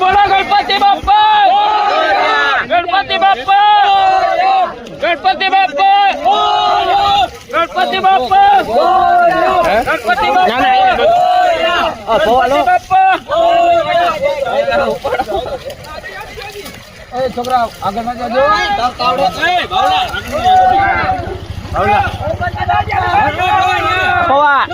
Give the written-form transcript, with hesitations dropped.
બોલો ગણપતિ બાપ્પા, ગણપતિ બાપ્પા, ગણપતિ બાપ્પા, ગણપતિ બાપ્પા, ગણપતિ બાપ્પા. છોકરા આગળ ના જજો. બાવલા